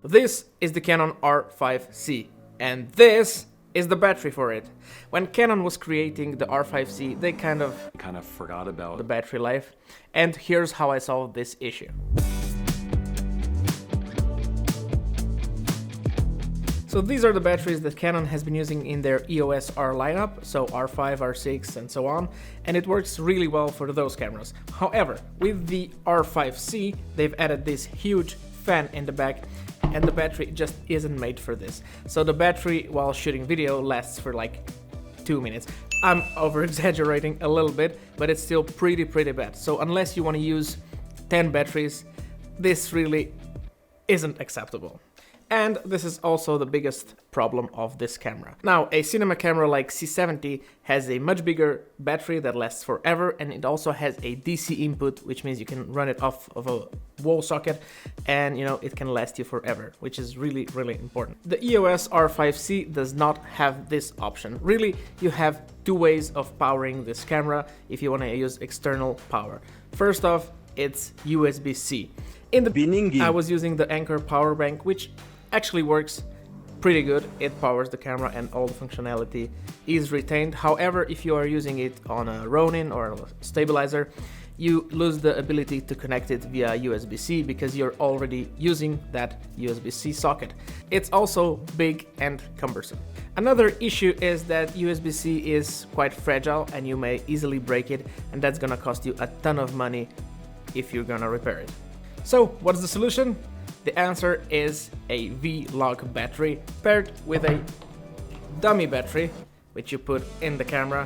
This is the Canon R5C, and this is the battery for it. When Canon was creating the R5C, they kind of forgot about the battery life, and here's how I solved this issue. So these are the batteries that Canon has been using in their EOS R lineup, so R5, R6 and so on, and it works really well for those cameras. However, with the R5C, they've added this huge fan in the back, and the battery just isn't made for this. So the battery while shooting video lasts for like 2 minutes. I'm over exaggerating a little bit, but it's still pretty bad. So unless you want to use 10 batteries, this really isn't acceptable. And this is also the biggest problem of this camera. Now, a cinema camera like C70 has a much bigger battery that lasts forever, and it also has a DC input, which means you can run it off of a wall socket and it can last you forever, which is really important. The EOS R5C does not have this option. Really, you have two ways of powering this camera if you want to use external power. First off, it's USB-C. In the beginning, I was using the Anker power bank, which actually works pretty good. It powers the camera and all the functionality is retained. However, if you are using it on a Ronin or a stabilizer, you lose the ability to connect it via USB-C because you're already using that USB-C socket. It's also big and cumbersome. Another issue is that USB-C is quite fragile and you may easily break it, and that's gonna cost you a ton of money if you're gonna repair it. So what's the solution? The answer is a V-Log battery paired with a dummy battery, which you put in the camera,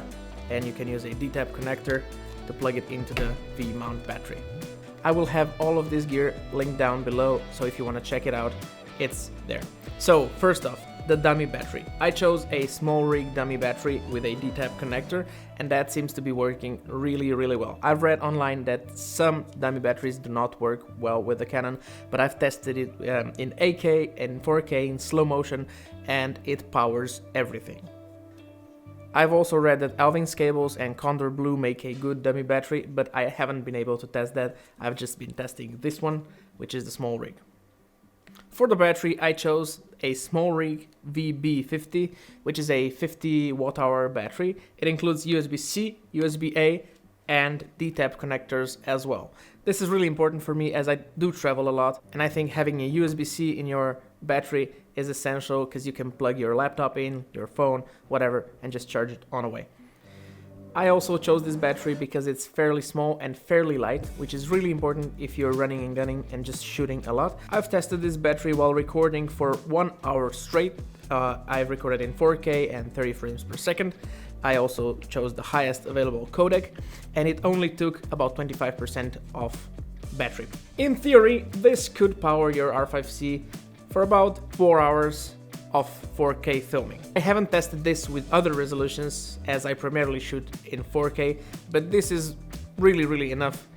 and you can use a D-tap connector to plug it into the V-mount battery. I will have all of this gear linked down below, so if you want to check it out, it's there. So first off, the dummy battery. I chose a small rig dummy battery with a D-tap connector, and that seems to be working really well. I've read online that some dummy batteries do not work well with the Canon, but I've tested it in 8K and 4K in slow motion, and it powers everything. I've also read that Alvin's cables and Condor Blue make a good dummy battery, but I haven't been able to test that. I've just been testing this one, which is the small rig. For the battery, I chose a small rig VB50, which is a 50 watt-hour battery. It includes USB-C, USB-A, and D-tap connectors as well. This is really important for me as I do travel a lot, and I think having a USB-C in your battery is essential because you can plug your laptop in, your phone, whatever, and just charge it on the way. I also chose this battery because it's fairly small and fairly light, which is really important if you're running and gunning and just shooting a lot. I've tested this battery while recording for 1 hour straight. I've recorded in 4K and 30 frames per second. I also chose the highest available codec, and it only took about 25% of battery. In theory, this could power your R5C for about 4 hours of 4K filming. I haven't tested this with other resolutions as I primarily shoot in 4K, but this is really enough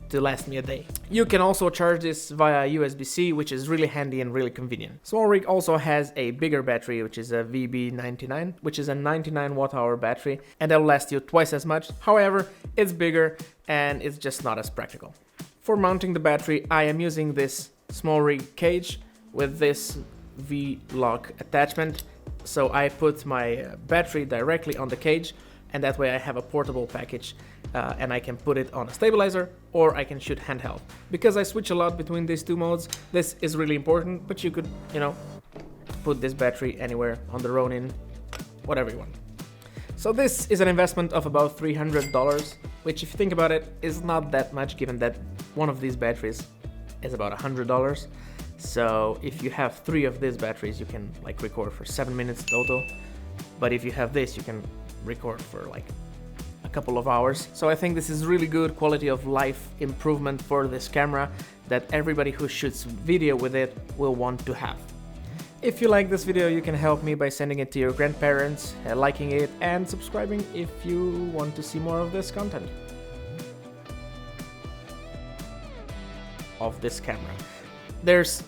to last me a day. You can also charge this via USB-C, which is really handy and really convenient. Small rig also has a bigger battery, which is a VB99, which is a 99 watt-hour battery, and that'll last you twice as much. However, it's bigger and it's just not as practical. For mounting the battery, I am using this small rig cage with this V-Log attachment. So I put my battery directly on the cage, and that way I have a portable package and I can put it on a stabilizer or I can shoot handheld. Because I switch a lot between these two modes, this is really important, but you could, put this battery anywhere on the Ronin, whatever you want. So this is an investment of about $300, which if you think about it is not that much given that one of these batteries is about $100. So if you have 3 of these batteries, you can record for 7 minutes total. But if you have this, you can record for a couple of hours. So I think this is really good quality of life improvement for this camera that everybody who shoots video with it will want to have. If you like this video, you can help me by sending it to your grandparents, liking it, and subscribing if you want to see more of this content. Of this camera. There's